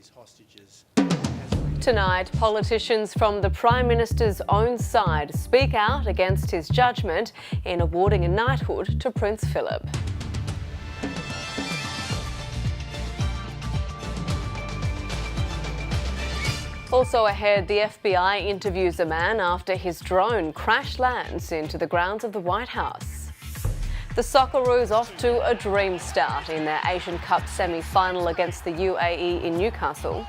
these hostages. Tonight, politicians from the Prime Minister's own side speak out against his judgment in awarding a knighthood to Prince Philip. Also ahead, the FBI interviews a man after his drone crash lands into the grounds of the White House. The Socceroos off to a dream start in their Asian Cup semi-final against the UAE in Newcastle.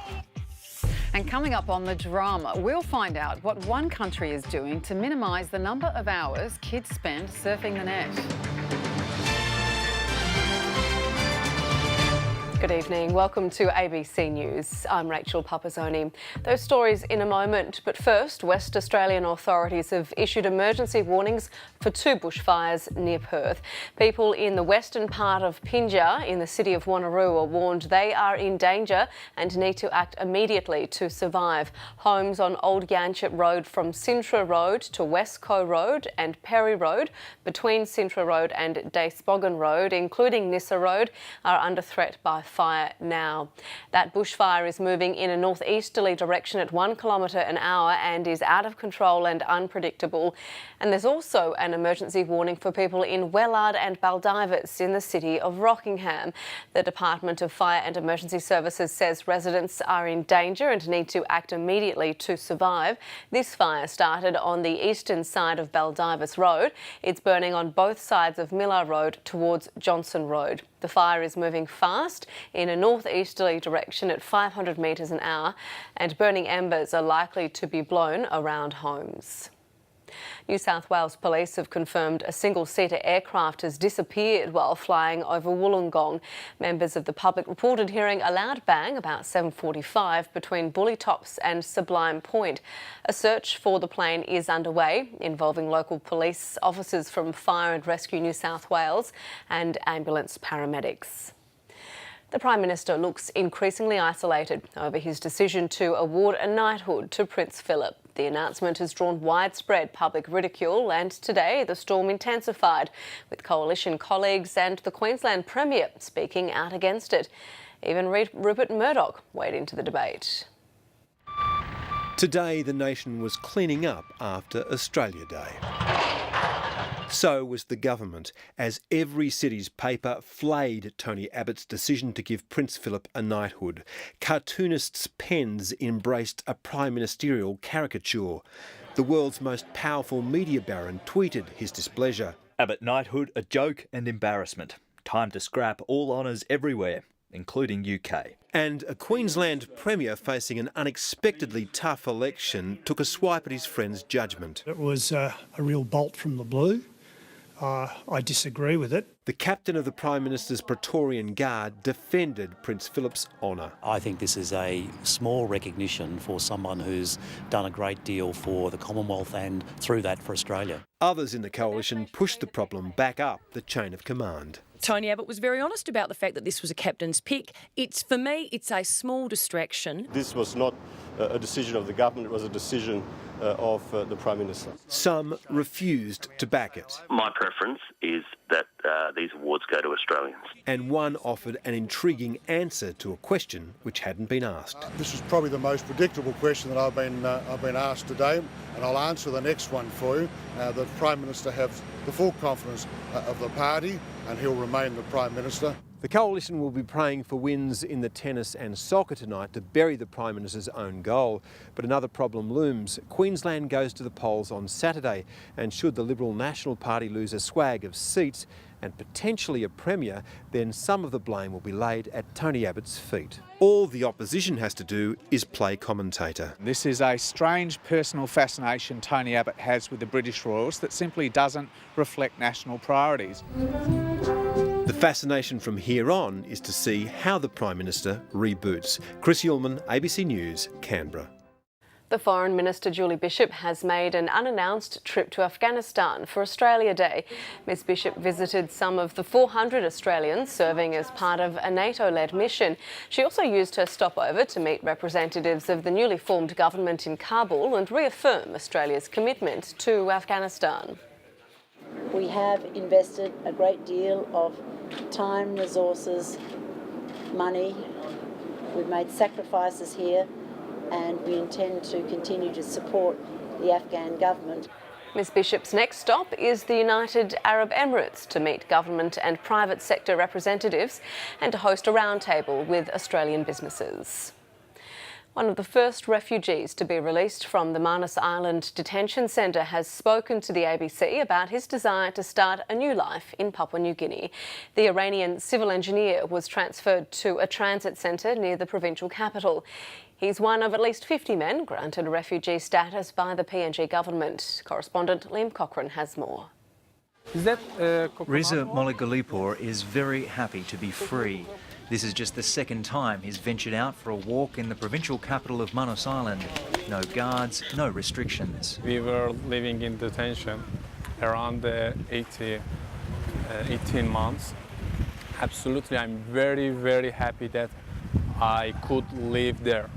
And coming up on The Drama, we'll find out what one country is doing to minimise the number of hours kids spend surfing the net. Good evening. Welcome to ABC News. I'm Rachel Pupazzoni. Those stories in a moment, but first, West Australian authorities have issued emergency warnings for 2 bushfires near Perth. People in the western part of Pinjar in the city of Wanneroo are warned they are in danger and need to act immediately to survive. Homes on Old Yanchep Road from Sintra Road to Westco Road and Perry Road, between Sintra Road and Daysbogan Road, including Nissa Road, are under threat by fire now. That bushfire is moving in a northeasterly direction at 1 kilometre an hour and is out of control and unpredictable. And there's also an emergency warning for people in Wellard and Baldivis in the city of Rockingham. The Department of Fire and Emergency Services says residents are in danger and need to act immediately to survive. This fire started on the eastern side of Baldivis Road. It's burning on both sides of Miller Road towards Johnson Road. The fire is moving fast in a northeasterly direction at 500 metres an hour, and burning embers are likely to be blown around homes. New South Wales Police have confirmed a single-seater aircraft has disappeared while flying over Wollongong. Members of the public reported hearing a loud bang about 7:45 between Bully Tops and Sublime Point. A search for the plane is underway, involving local police officers from Fire and Rescue New South Wales and ambulance paramedics. The Prime Minister looks increasingly isolated over his decision to award a knighthood to Prince Philip. The announcement has drawn widespread public ridicule, and today the storm intensified, with coalition colleagues and the Queensland Premier speaking out against it. Even Rupert Murdoch weighed into the debate. Today the nation was cleaning up after Australia Day. So was the government, as every city's paper flayed Tony Abbott's decision to give Prince Philip a knighthood. Cartoonists' pens embraced a prime ministerial caricature. The world's most powerful media baron tweeted his displeasure. Abbott knighthood, a joke and embarrassment. Time to scrap all honours everywhere, including UK. And a Queensland Premier facing an unexpectedly tough election took a swipe at his friend's judgment. It was a real bolt from the blue. I disagree with it. The captain of the Prime Minister's Praetorian Guard defended Prince Philip's honour. I think this is a small recognition for someone who's done a great deal for the Commonwealth and through that for Australia. Others in the coalition pushed the problem back up the chain of command. Tony Abbott was very honest about the fact that this was a captain's pick. For me, it's a small distraction. This was not a decision of the government, it was a decision of the Prime Minister. Some refused to back it. My preference is that these awards go to Australians. And one offered an intriguing answer to a question which hadn't been asked. This is probably the most predictable question that I've been asked today, and I'll answer the next one for you. The Prime Minister has the full confidence of the party, and he'll remain the Prime Minister. The coalition will be praying for wins in the tennis and soccer tonight to bury the Prime Minister's own goal. But another problem looms. Queensland goes to the polls on Saturday, and should the Liberal National Party lose a swag of seats and potentially a premier, then some of the blame will be laid at Tony Abbott's feet. All the opposition has to do is play commentator. This is a strange personal fascination Tony Abbott has with the British royals that simply doesn't reflect national priorities. The fascination from here on is to see how the Prime Minister reboots. Chris Ullman, ABC News, Canberra. The Foreign Minister Julie Bishop has made an unannounced trip to Afghanistan for Australia Day. Ms Bishop visited some of the 400 Australians serving as part of a NATO-led mission. She also used her stopover to meet representatives of the newly formed government in Kabul and reaffirm Australia's commitment to Afghanistan. We have invested a great deal of time, resources, money We've made sacrifices here, and we intend to continue to support the Afghan government. Ms Bishop's next stop is the United Arab Emirates to meet government and private sector representatives and to host a roundtable with Australian businesses. One of the first refugees to be released from the Manus Island detention centre has spoken to the ABC about his desire to start a new life in Papua New Guinea. The Iranian civil engineer was transferred to a transit centre near the provincial capital. He's one of at least 50 men granted refugee status by the PNG government. Correspondent Liam Cochrane has more. Reza Moligulipur is very happy to be free. This is just the second time he's ventured out for a walk in the provincial capital of Manus Island. No guards, no restrictions. We were living in detention around 18 months. Absolutely, I'm very, very happy that I could live there.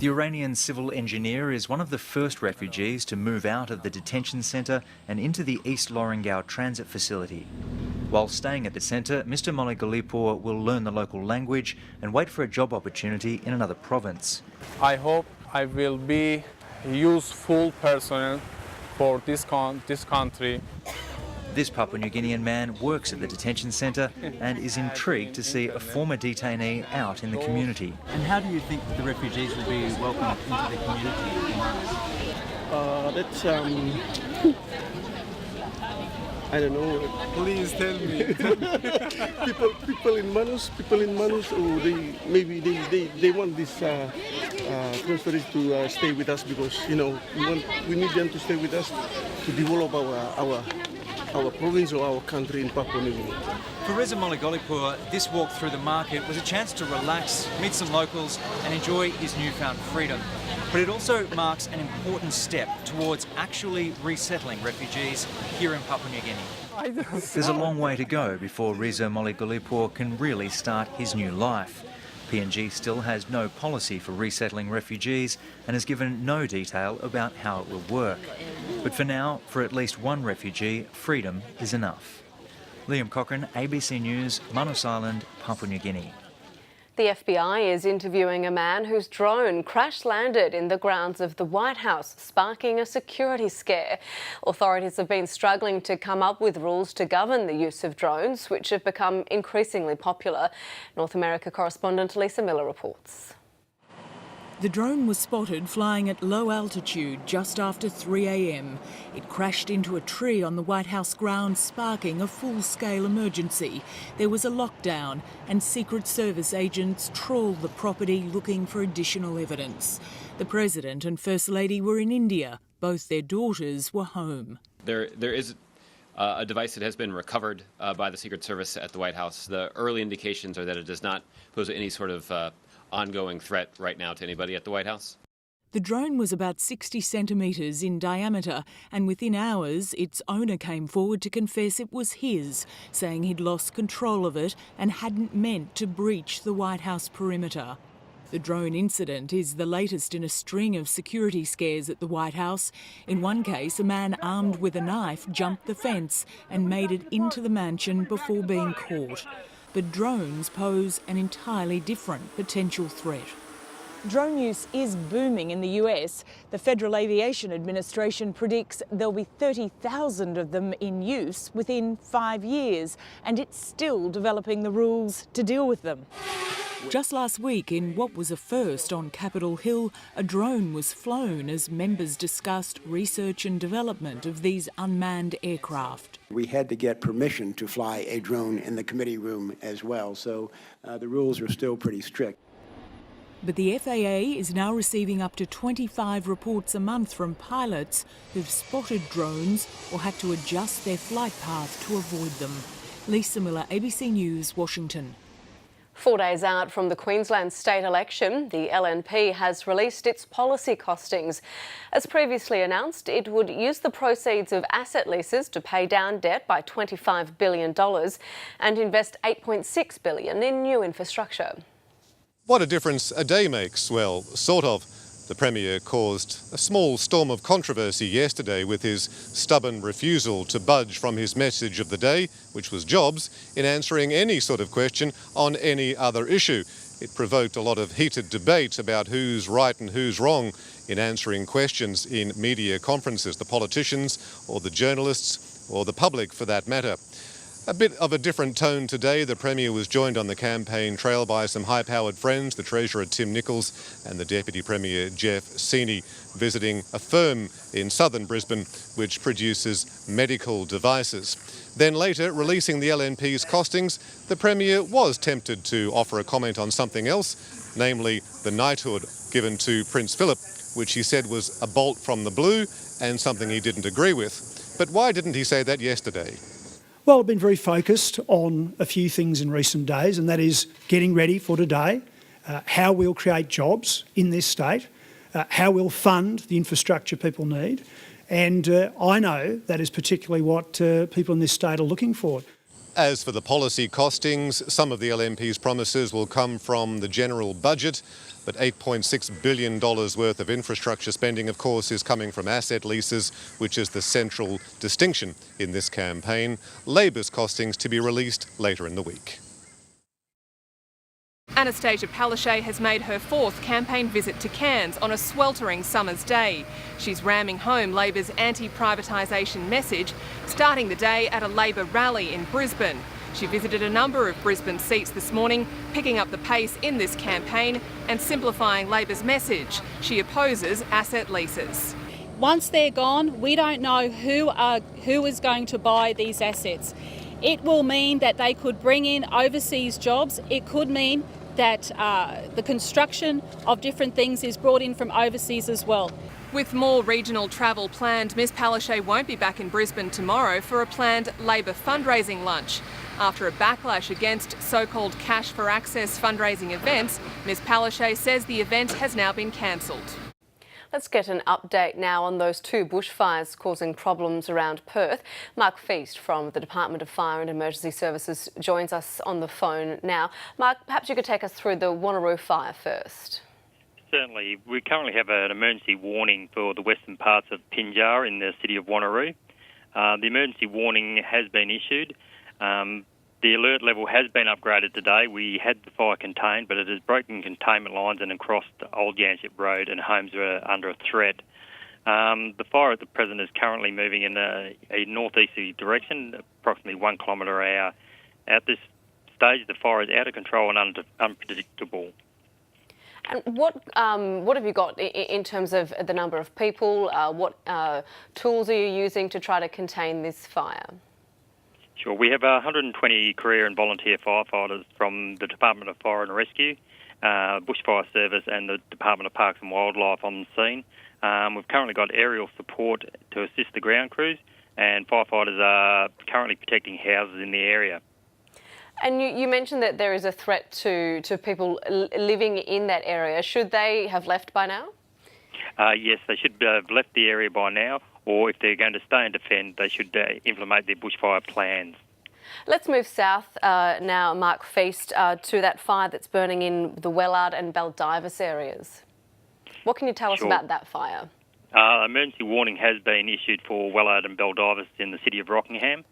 The Iranian civil engineer is one of the first refugees to move out of the detention centre and into the East Lorengau transit facility. While staying at the centre, Mr Moligulipur will learn the local language and wait for a job opportunity in another province. I hope I will be a useful person for this country. This Papua New Guinean man works at the detention centre and is intrigued to see a former detainee out in the community. And how do you think the refugees will be welcomed into the community? I don't know. Please tell me. people in Manus, oh, they want this transferees to stay with us because we need them to stay with us to develop our province or our country in Papua New Guinea. For Reza Moligulipur, this walk through the market was a chance to relax, meet some locals and enjoy his newfound freedom. But it also marks an important step towards actually resettling refugees here in Papua New Guinea. There's a long way to go before Reza Moligulipur can really start his new life. PNG still has no policy for resettling refugees and has given no detail about how it will work. But for now, for at least one refugee, freedom is enough. Liam Cochrane, ABC News, Manus Island, Papua New Guinea. The FBI is interviewing a man whose drone crash-landed in the grounds of the White House, sparking a security scare. Authorities have been struggling to come up with rules to govern the use of drones, which have become increasingly popular. North America correspondent Lisa Miller reports. The drone was spotted flying at low altitude just after 3 a.m. It crashed into a tree on the White House grounds, sparking a full-scale emergency. There was a lockdown and Secret Service agents trawled the property looking for additional evidence. The President and First Lady were in India. Both their daughters were home. There is a device that has been recovered by the Secret Service at the White House. The early indications are that it does not pose any sort of ongoing threat right now to anybody at the White House. The drone was about 60 centimetres in diameter, and within hours its owner came forward to confess it was his, saying he'd lost control of it and hadn't meant to breach the White House perimeter. The drone incident is the latest in a string of security scares at the White House. In one case, a man armed with a knife jumped the fence and made it into the mansion before being caught. But drones pose an entirely different potential threat. Drone use is booming in the US. The Federal Aviation Administration predicts there'll be 30,000 of them in use within 5 years, and it's still developing the rules to deal with them. Just last week, in what was a first on Capitol Hill, a drone was flown as members discussed research and development of these unmanned aircraft. We had to get permission to fly a drone in the committee room as well, so the rules are still pretty strict. But the FAA is now receiving up to 25 reports a month from pilots who've spotted drones or had to adjust their flight path to avoid them. Lisa Miller, ABC News, Washington. 4 days out from the Queensland state election, the LNP has released its policy costings. As previously announced, it would use the proceeds of asset leases to pay down debt by $25 billion and invest $8.6 billion in new infrastructure. What a difference a day makes. Well, sort of. The Premier caused a small storm of controversy yesterday with his stubborn refusal to budge from his message of the day, which was jobs, in answering any sort of question on any other issue. It provoked a lot of heated debate about who's right and who's wrong in answering questions in media conferences, the politicians or the journalists or the public for that matter. A bit of a different tone today. The Premier was joined on the campaign trail by some high-powered friends, the Treasurer Tim Nicholls and the Deputy Premier Jeff Seeney, visiting a firm in southern Brisbane which produces medical devices. Then later, releasing the LNP's costings, the Premier was tempted to offer a comment on something else, namely the knighthood given to Prince Philip, which he said was a bolt from the blue and something he didn't agree with. But why didn't he say that yesterday? Well, I've been very focused on a few things in recent days, and that is getting ready for today, how we'll create jobs in this state, how we'll fund the infrastructure people need, and I know that is particularly what people in this state are looking for. As for the policy costings, some of the LNP's promises will come from the general budget, but $8.6 billion worth of infrastructure spending, of course, is coming from asset leases, which is the central distinction in this campaign. Labor's costings to be released later in the week. Anastasia Palaszczuk has made her fourth campaign visit to Cairns on a sweltering summer's day. She's ramming home Labor's anti-privatisation message, starting the day at a Labor rally in Brisbane. She visited a number of Brisbane seats this morning, picking up the pace in this campaign and simplifying Labor's message. She opposes asset leases. Once they're gone, we don't know who is going to buy these assets. It will mean that they could bring in overseas jobs. It could mean that the construction of different things is brought in from overseas as well. With more regional travel planned, Ms Palaszczuk won't be back in Brisbane tomorrow for a planned Labor fundraising lunch. After a backlash against so-called cash for access fundraising events, Ms Palaszczuk says the event has now been cancelled. Let's get an update now on those two bushfires causing problems around Perth. Mark Feast from the Department of Fire and Emergency Services joins us on the phone now. Mark, perhaps you could take us through the Wanneroo fire first. Certainly. We currently have an emergency warning for the western parts of Pinjarra in the city of Wanneroo. The emergency warning has been issued. The alert level has been upgraded today. We had the fire contained, but it has broken containment lines and crossed Old Yanship Road, and homes are under a threat. The fire at the present is currently moving in a northeasterly direction, approximately 1 kilometre an hour. At this stage, the fire is out of control and unpredictable. And what have you got in terms of the number of people? What tools are you using to try to contain this fire? Sure. We have 120 career and volunteer firefighters from the Department of Fire and Rescue, Bushfire Service and the Department of Parks and Wildlife on the scene. We've currently got aerial support to assist the ground crews, and firefighters are currently protecting houses in the area. And you mentioned that there is a threat to people living in that area. Should they have left by now? Yes, they should have left the area by now, or if they're going to stay and defend, they should implement their bushfire plans. Let's move south now, Mark Feast, to that fire that's burning in the Wellard and Baldivis areas. What can you tell us about that fire? Emergency warning has been issued for Wellard and Baldivis in the city of Rockingham.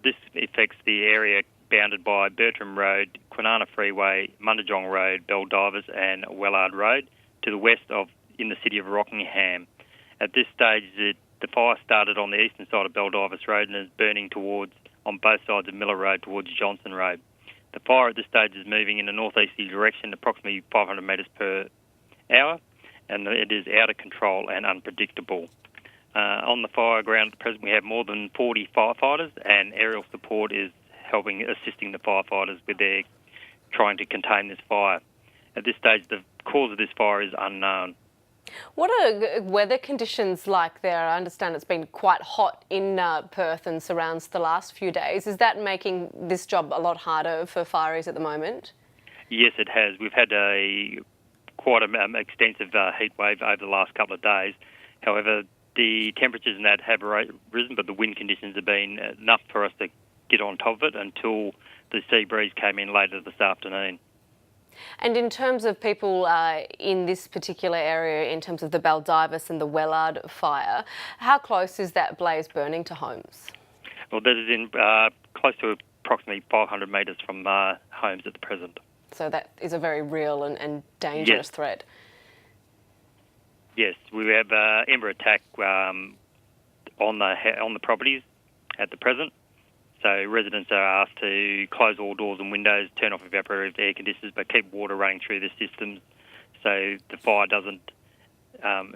This affects the area bounded by Bertram Road, Kwinana Freeway, Mundajong Road, Baldivis and Wellard Road to the west in the city of Rockingham. At this stage, the fire started on the eastern side of Baldivis Road and is burning on both sides of Miller Road towards Johnson Road. The fire at this stage is moving in a northeasterly direction, approximately 500 metres per hour, and it is out of control and unpredictable. On the fire ground at present, we have more than 40 firefighters, and aerial support is assisting the firefighters with their trying to contain this fire. At this stage, the cause of this fire is unknown. What are weather conditions like there? I understand it's been quite hot in Perth and surrounds the last few days. Is that making this job a lot harder for fireys at the moment? Yes, it has. We've had quite an extensive heat wave over the last couple of days. However, the temperatures in that have risen, but the wind conditions have been enough for us to get on top of it until the sea breeze came in later this afternoon. And in terms of people in this particular area, in terms of the Baldivis and the Wellard fire, how close is that blaze burning to homes? Well, that is in close to approximately 500 metres from homes at the present. So that is a very real and dangerous threat. Yes, we have ember attack on the properties at the present. So residents are asked to close all doors and windows, turn off evaporative air conditioners, but keep water running through the systems so the fire doesn't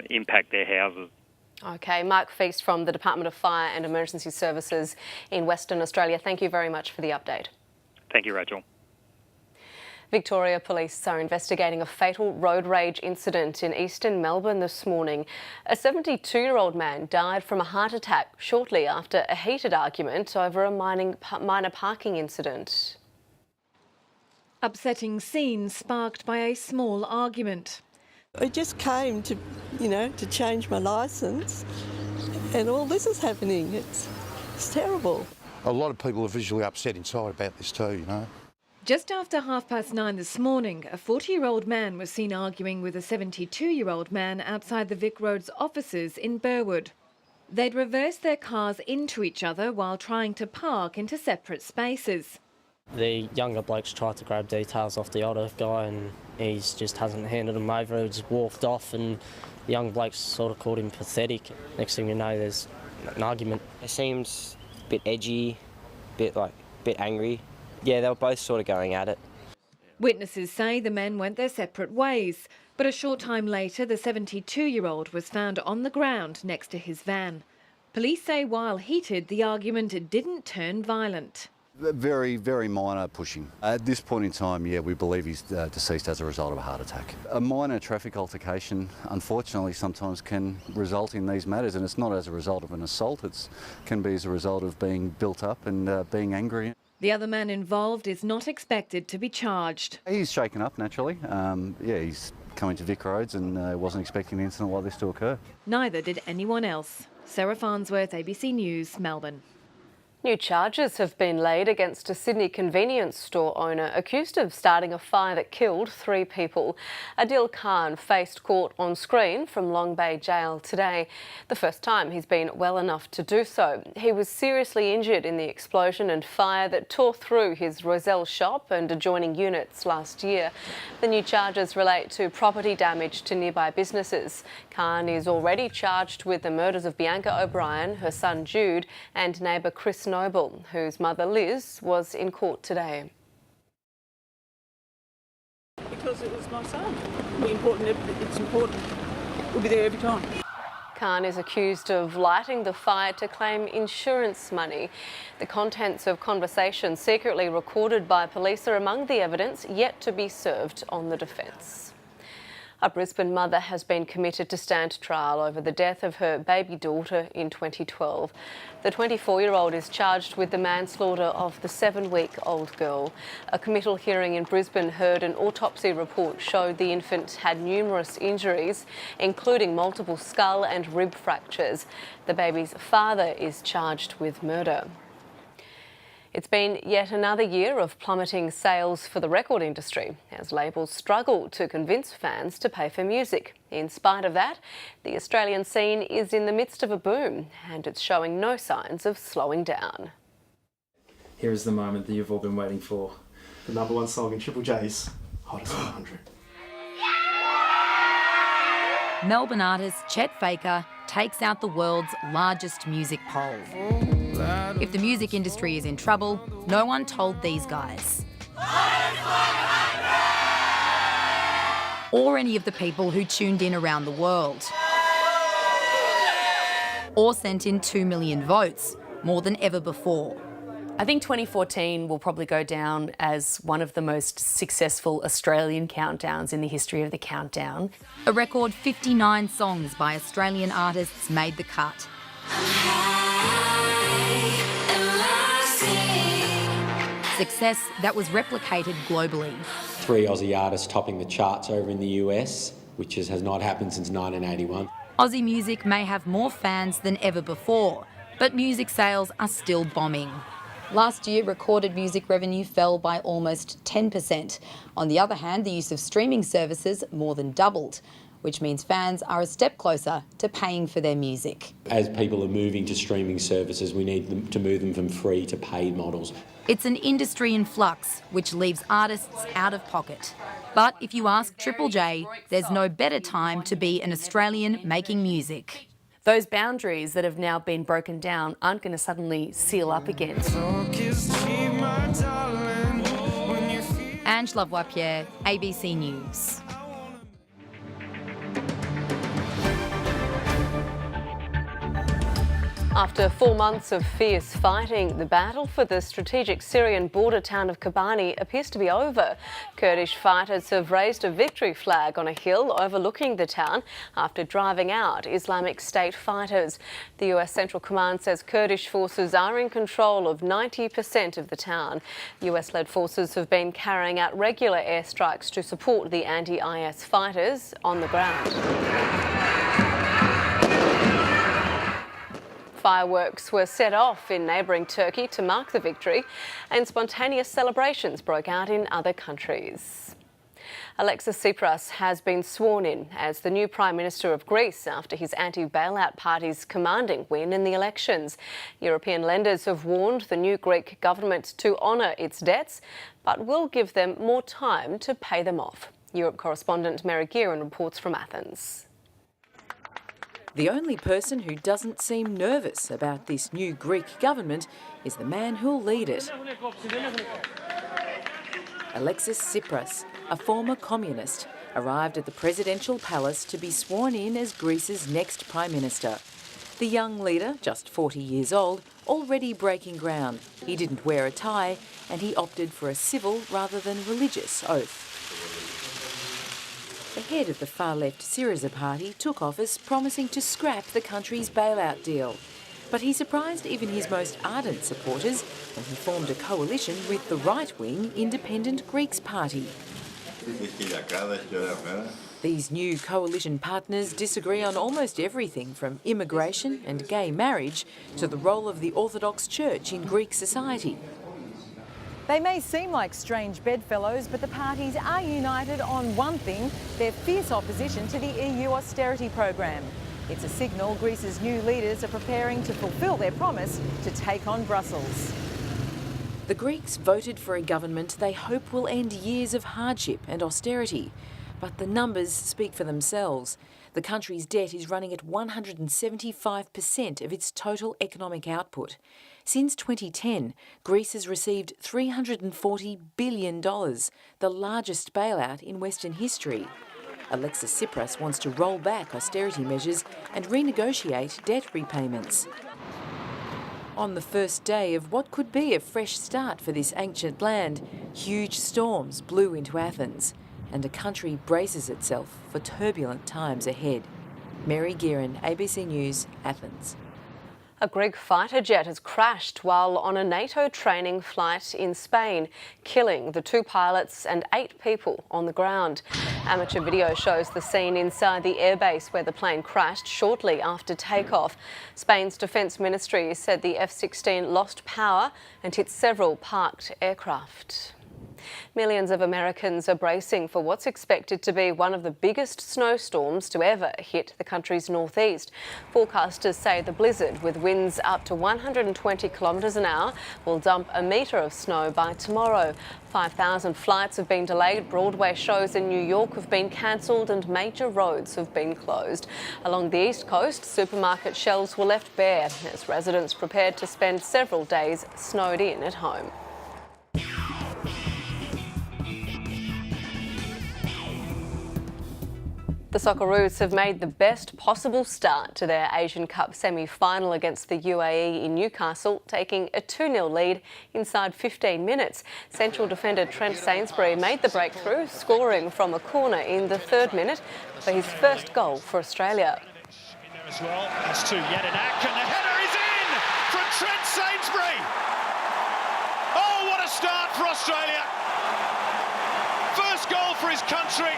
impact their houses. Okay, Mark Feast from the Department of Fire and Emergency Services in Western Australia. Thank you very much for the update. Thank you, Rachel. Victoria Police are investigating a fatal road rage incident in eastern Melbourne this morning. A 72-year-old man died from a heart attack shortly after a heated argument over a minor parking incident. Upsetting scene sparked by a small argument. I just came to, to change my licence, and all this is happening. It's terrible. A lot of people are visually upset inside about this too, Just after 9:30 this morning, a 40-year-old man was seen arguing with a 72-year-old man outside the Vic Roads offices in Burwood. They'd reversed their cars into each other while trying to park into separate spaces. The younger bloke's tried to grab details off the older guy and he just hasn't handed them over. He just walked off and the young bloke's sort of called him pathetic. Next thing you know, there's an argument. It seems a bit edgy, bit angry. Yeah, they were both sort of going at it. Witnesses say the men went their separate ways, but a short time later the 72-year-old was found on the ground next to his van. Police say while heated, the argument didn't turn violent. Very, very minor pushing. At this point in time, yeah, we believe he's deceased as a result of a heart attack. A minor traffic altercation, unfortunately, sometimes can result in these matters, and it's not as a result of an assault, it can be as a result of being built up and being angry. The other man involved is not expected to be charged. He's shaken up, naturally. He's coming to Vic Roads and wasn't expecting an incident like this to occur. Neither did anyone else. Sarah Farnsworth, ABC News, Melbourne. New charges have been laid against a Sydney convenience store owner accused of starting a fire that killed 3 people. Adil Khan faced court on screen from Long Bay Jail today, the first time he's been well enough to do so. He was seriously injured in the explosion and fire that tore through his Rozelle shop and adjoining units last year. The new charges relate to property damage to nearby businesses. Khan is already charged with the murders of Bianca O'Brien, her son Jude, and neighbour Chris Noble, whose mother Liz was in court today. Because it was my son. It's important. We'll be there every time. Khan is accused of lighting the fire to claim insurance money. The contents of conversations secretly recorded by police are among the evidence yet to be served on the defence. A Brisbane mother has been committed to stand trial over the death of her baby daughter in 2012. The 24-year-old is charged with the manslaughter of the 7-week-old girl. A committal hearing in Brisbane heard an autopsy report showed the infant had numerous injuries, including multiple skull and rib fractures. The baby's father is charged with murder. It's been yet another year of plummeting sales for the record industry as labels struggle to convince fans to pay for music. In spite of that, the Australian scene is in the midst of a boom and it's showing no signs of slowing down. Here is the moment that you've all been waiting for. The #1 song in Triple J's Hottest 100. Melbourne artist Chet Faker takes out the world's largest music poll. If the music industry is in trouble, no one told these guys. Or any of the people who tuned in around the world. Or sent in 2 million votes, more than ever before. I think 2014 will probably go down as one of the most successful Australian countdowns in the history of the countdown. A record 59 songs by Australian artists made the cut. Success that was replicated globally. 3 Aussie artists topping the charts over in the US, which has not happened since 1981. Aussie music may have more fans than ever before, but music sales are still bombing. Last year, recorded music revenue fell by almost 10%. On the other hand, the use of streaming services more than doubled. which means fans are a step closer to paying for their music. As people are moving to streaming services, we need to move them from free to paid models. It's an industry in flux, which leaves artists out of pocket. But if you ask Triple J, there's no better time to be an Australian making music. Those boundaries that have now been broken down aren't going to suddenly seal up again. Ange Lavoie-Pierre, ABC News. After 4 months of fierce fighting, the battle for the strategic Syrian border town of Kobani appears to be over. Kurdish fighters have raised a victory flag on a hill overlooking the town after driving out Islamic State fighters. The US Central Command says Kurdish forces are in control of 90% of the town. US-led forces have been carrying out regular airstrikes to support the anti-IS fighters on the ground. Fireworks were set off in neighbouring Turkey to mark the victory, and spontaneous celebrations broke out in other countries. Alexis Tsipras has been sworn in as the new Prime Minister of Greece after his anti-bailout party's commanding win in the elections. European lenders have warned the new Greek government to honour its debts, but will give them more time to pay them off. Europe correspondent Mary Gearan reports from Athens. The only person who doesn't seem nervous about this new Greek government is the man who'll lead it. Alexis Tsipras, a former communist, arrived at the presidential palace to be sworn in as Greece's next Prime Minister. The young leader, just 40 years old, already breaking ground. He didn't wear a tie and he opted for a civil rather than religious oath. The head of the far-left Syriza party took office promising to scrap the country's bailout deal. But he surprised even his most ardent supporters when he formed a coalition with the right-wing Independent Greeks party. These new coalition partners disagree on almost everything from immigration and gay marriage to the role of the Orthodox Church in Greek society. They may seem like strange bedfellows, but the parties are united on one thing: their fierce opposition to the EU austerity program. It's a signal Greece's new leaders are preparing to fulfil their promise to take on Brussels. The Greeks voted for a government they hope will end years of hardship and austerity. But the numbers speak for themselves. The country's debt is running at 175% of its total economic output. Since 2010, Greece has received $340 billion, the largest bailout in Western history. Alexis Tsipras wants to roll back austerity measures and renegotiate debt repayments. On the first day of what could be a fresh start for this ancient land, huge storms blew into Athens, and the country braces itself for turbulent times ahead. Mary Gearan, ABC News, Athens. A Greek fighter jet has crashed while on a NATO training flight in Spain, killing the 2 pilots and 8 people on the ground. Amateur video shows the scene inside the airbase where the plane crashed shortly after takeoff. Spain's Defence Ministry said the F-16 lost power and hit several parked aircraft. Millions of Americans are bracing for what's expected to be one of the biggest snowstorms to ever hit the country's northeast. Forecasters say the blizzard, with winds up to 120 kilometres an hour, will dump a metre of snow by tomorrow. 5,000 flights have been delayed, Broadway shows in New York have been cancelled and major roads have been closed. Along the east coast, supermarket shelves were left bare as residents prepared to spend several days snowed in at home. The Socceroos have made the best possible start to their Asian Cup semi-final against the UAE in Newcastle, taking a 2-0 lead inside 15 minutes. Central defender Trent Sainsbury made the breakthrough, scoring from a corner in the 3rd minute for his first goal for Australia. In there as well, as to Jedinak, and the header is in from Trent Sainsbury. Oh, what a start for Australia. First goal for his country.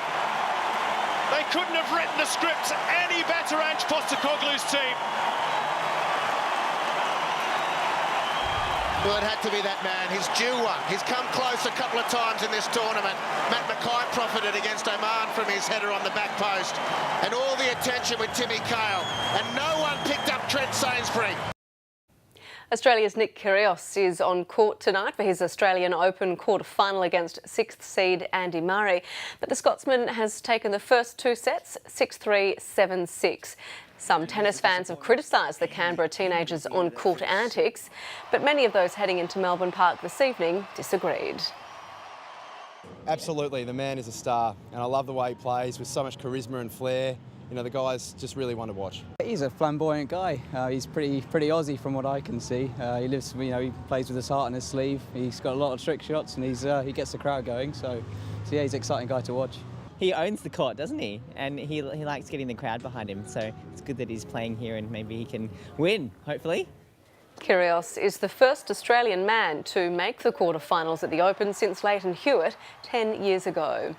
They couldn't have written the script any better, Ange Postecoglou's team. Well, it had to be that man. He's due one. He's come close a couple of times in this tournament. Matt Mackay profited against Oman from his header on the back post. And all the attention with Timmy Cale. And no one picked up Trent Sainsbury. Australia's Nick Kyrgios is on court tonight for his Australian Open quarter-final against 6th seed Andy Murray. But the Scotsman has taken the first 2 sets, 6-3, 7-6. Some tennis fans have criticised the Canberra teenagers' on-court antics, but many of those heading into Melbourne Park this evening disagreed. Absolutely, the man is a star, and I love the way he plays with so much charisma and flair. You know, the guy's just really one to watch. He's a flamboyant guy. He's pretty Aussie from what I can see. He lives, he plays with his heart on his sleeve. He's got a lot of trick shots, and he gets the crowd going. So yeah, he's an exciting guy to watch. He owns the court, doesn't he? And he likes getting the crowd behind him. So it's good that he's playing here, and maybe he can win, hopefully. Kyrgios is the first Australian man to make the quarter-finals at the Open since Leighton Hewitt 10 years ago.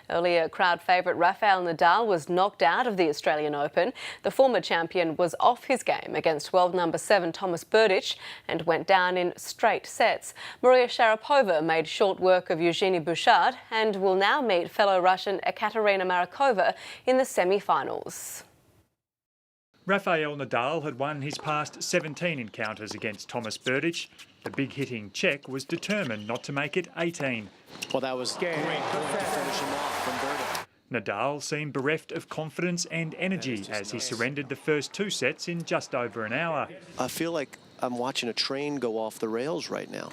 Earlier, crowd favourite Rafael Nadal was knocked out of the Australian Open. The former champion was off his game against world number 7 Thomas Berdych and went down in straight sets. Maria Sharapova made short work of Eugenie Bouchard and will now meet fellow Russian Ekaterina Marakova in the semi-finals. Rafael Nadal had won his past 17 encounters against Thomas Berdych. The big-hitting Czech was determined not to make it 18. Well, that was great to finish him off from Berdych. Nadal seemed bereft of confidence and energy as he surrendered the first 2 sets in just over an hour. I feel like I'm watching a train go off the rails right now.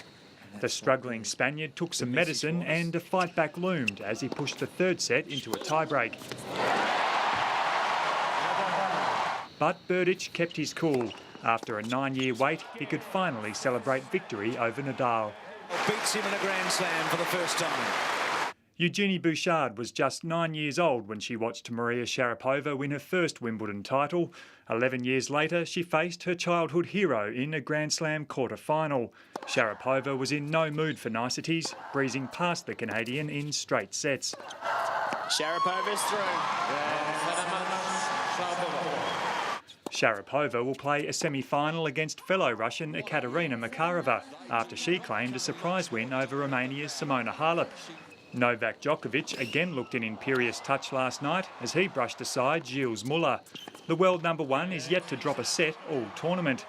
The struggling Spaniard took some medicine and a fight back loomed as he pushed the 3rd set into a tiebreak. But Berdych kept his cool. After a 9-year wait, he could finally celebrate victory over Nadal. Beats him in a Grand Slam for the first time. Eugenie Bouchard was just 9 years old when she watched Maria Sharapova win her first Wimbledon title. 11 years later, she faced her childhood hero in a Grand Slam quarter-final. Sharapova was in no mood for niceties, breezing past the Canadian in straight sets. Sharapova's through. Sharapova will play a semi-final against fellow Russian Ekaterina Makarova after she claimed a surprise win over Romania's Simona Halep. Novak Djokovic again looked an imperious touch last night as he brushed aside Gilles Muller. The world number 1 is yet to drop a set all tournament.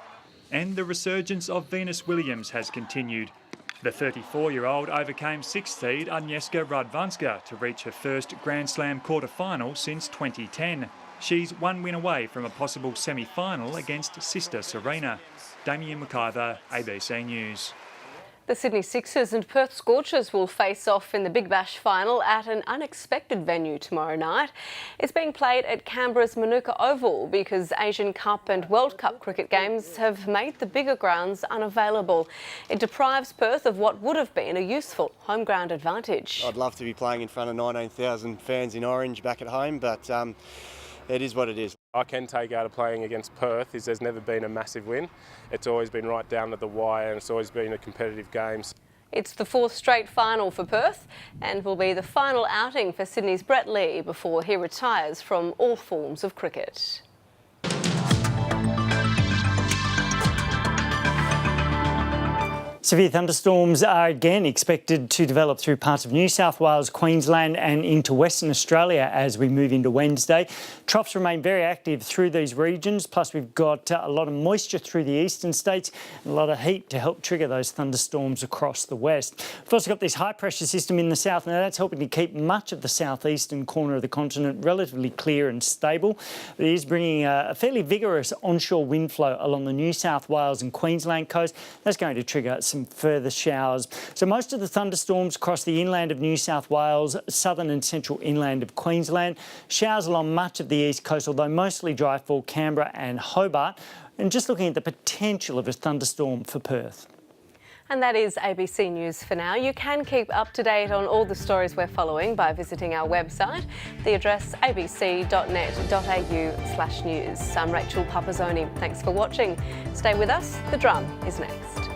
And the resurgence of Venus Williams has continued. The 34-year-old overcame 6th seed Agnieszka Radwanska to reach her first Grand Slam quarter-final since 2010. She's 1 win away from a possible semi-final against sister Serena. Damien McIver, ABC News. The Sydney Sixers and Perth Scorchers will face off in the Big Bash final at an unexpected venue tomorrow night. It's being played at Canberra's Manuka Oval because Asian Cup and World Cup cricket games have made the bigger grounds unavailable. It deprives Perth of what would have been a useful home ground advantage. I'd love to be playing in front of 19,000 fans in orange back at home, but it is what it is. I can take out of playing against Perth is there's never been a massive win. It's always been right down to the wire and it's always been a competitive game. It's the 4th straight final for Perth and will be the final outing for Sydney's Brett Lee before he retires from all forms of cricket. Severe thunderstorms are again expected to develop through parts of New South Wales, Queensland and into Western Australia as we move into Wednesday. Troughs remain very active through these regions, plus we've got a lot of moisture through the eastern states and a lot of heat to help trigger those thunderstorms across the west. We've also got this high pressure system in the south. Now that's helping to keep much of the southeastern corner of the continent relatively clear and stable. It is bringing a fairly vigorous onshore wind flow along the New South Wales and Queensland coast. That's going to trigger some further showers. So most of the thunderstorms across the inland of New South Wales, southern and central inland of Queensland. Showers along much of the east coast, although mostly dry for Canberra and Hobart. And just looking at the potential of a thunderstorm for Perth. And that is ABC News for now. You can keep up to date on all the stories we're following by visiting our website, the address abc.net.au/news. I'm Rachel Pupazzoni. Thanks for watching. Stay with us. The Drum is next.